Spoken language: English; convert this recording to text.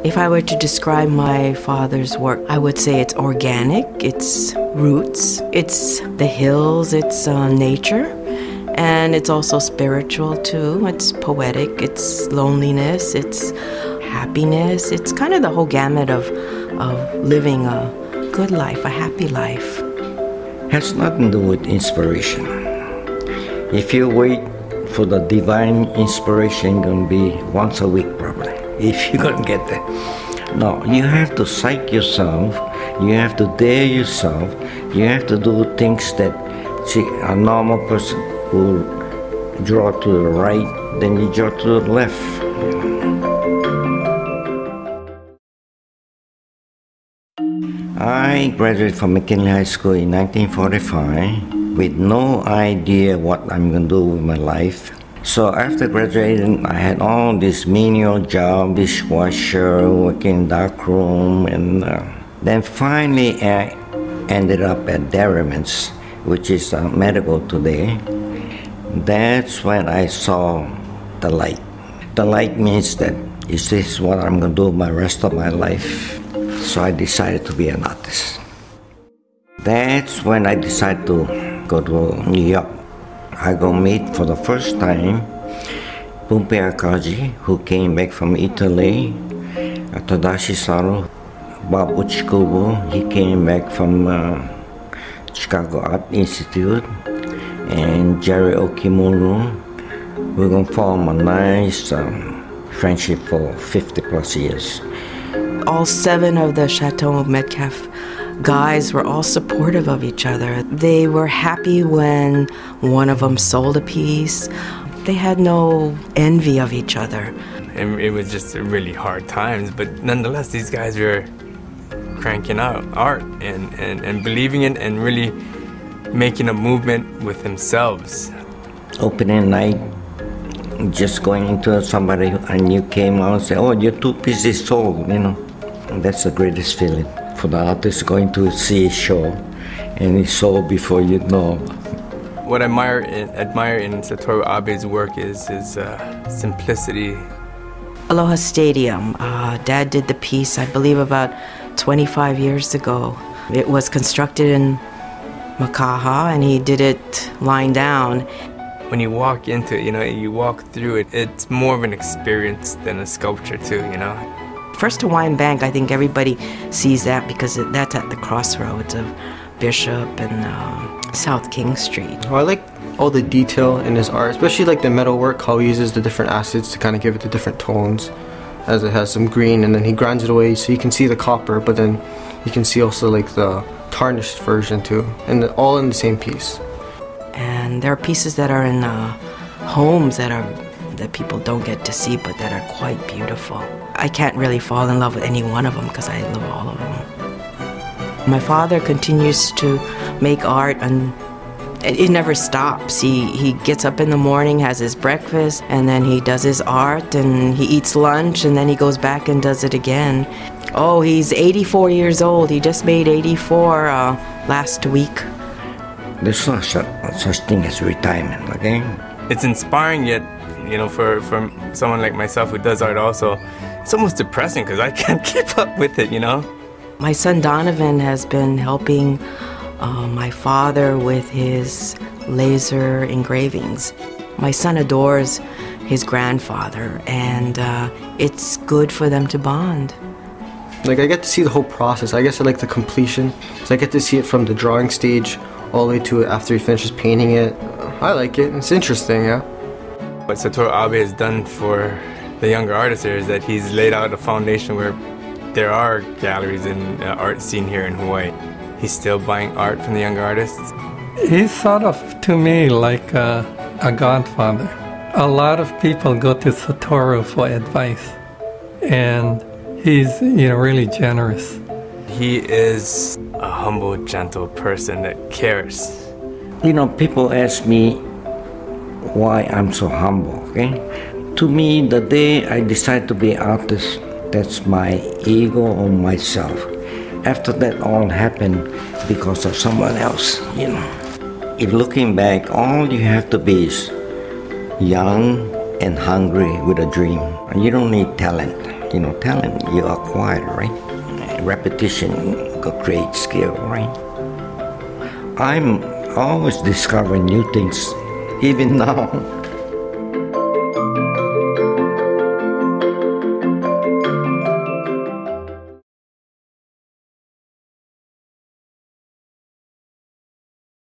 If I were to describe my father's work, I would say it's organic, it's roots, it's the hills, it's nature, and it's also spiritual too. It's poetic, it's loneliness, it's happiness. It's kind of the whole gamut of living a good life, a happy life. Has nothing to do with inspiration. If you wait for the divine inspiration, going to be once a week probably, if you're going to get that. No, you have to psych yourself, you have to dare yourself, you have to do things that, see, a normal person will draw to the right, then you draw to the left. I graduated from McKinley High School in 1945 with no idea what I'm going to do with my life. So after graduating, I had all this menial job, dishwasher, working in dark room, and then finally I ended up at Dairyman's, which is medical today. That's when I saw the light. The light means that, is this what I'm going to do my rest of my life? So I decided to be an artist. That's when I decided to go to New York. I go meet for the first time Pompei Akaji, who came back from Italy, Tadashi Saru, Bob Uchikubo, he came back from Chicago Art Institute, and Jerry Okimuru. We're going to form a nice friendship for 50 plus years. All 7 of the Chateau Metcalfe guys were all supportive of each other. They were happy when one of them sold a piece. They had no envy of each other. And it was just really hard times, but nonetheless, these guys were cranking out art and believing it and really making a movement with themselves. Opening night, just going into somebody and you came out and said, oh, your 2 pieces sold, you know. And that's the greatest feeling for the artist going to see a show and it's sold before you know. What I admire in Satoru Abe's work is his simplicity. Aloha Stadium, Dad did the piece, I believe, about 25 years ago. It was constructed in Makaha and he did it lying down. When you walk into it, you know, you walk through it, it's more of an experience than a sculpture too, you know. First Hawaiian Bank, I think everybody sees that because that's at the crossroads of Bishop and South King Street. Oh, I like all the detail in his art, especially like the metal work, how he uses the different acids to kind of give it the different tones, as it has some green and then he grinds it away so you can see the copper, but then you can see also like the tarnished version too, and all in the same piece. And there are pieces that are in homes that people don't get to see, but that are quite beautiful. I can't really fall in love with any one of them because I love all of them. My father continues to make art and it never stops. He gets up in the morning, has his breakfast, and then he does his art and he eats lunch and then he goes back and does it again. Oh, he's 84 years old. He just made 84 last week. There's no such thing as retirement, okay? It's inspiring, yet, you know, for someone like myself who does art also, it's almost depressing because I can't keep up with it, you know? My son Donovan has been helping my father with his laser engravings. My son adores his grandfather, and it's good for them to bond. Like, I get to see the whole process. I guess I like the completion. So I get to see it from the drawing stage all the way to after he finishes painting it. I like it. It's interesting, yeah. What Satoru Abe has done for the younger artists here is that he's laid out a foundation where there are galleries and art scene here in Hawaii. He's still buying art from the younger artists. He's sort of, to me, like a godfather. A lot of people go to Satoru for advice, and he's, you know, really generous. He is a humble, gentle person that cares. You know, people ask me why I'm so humble, okay? To me, the day I decide to be an artist, that's my ego or myself. After that all happened because of someone else, you know. If looking back, all you have to be is young, and hungry with a dream. You don't need talent. You know, talent you acquire, right? Repetition creates skill, right? I'm always discovering new things, even now.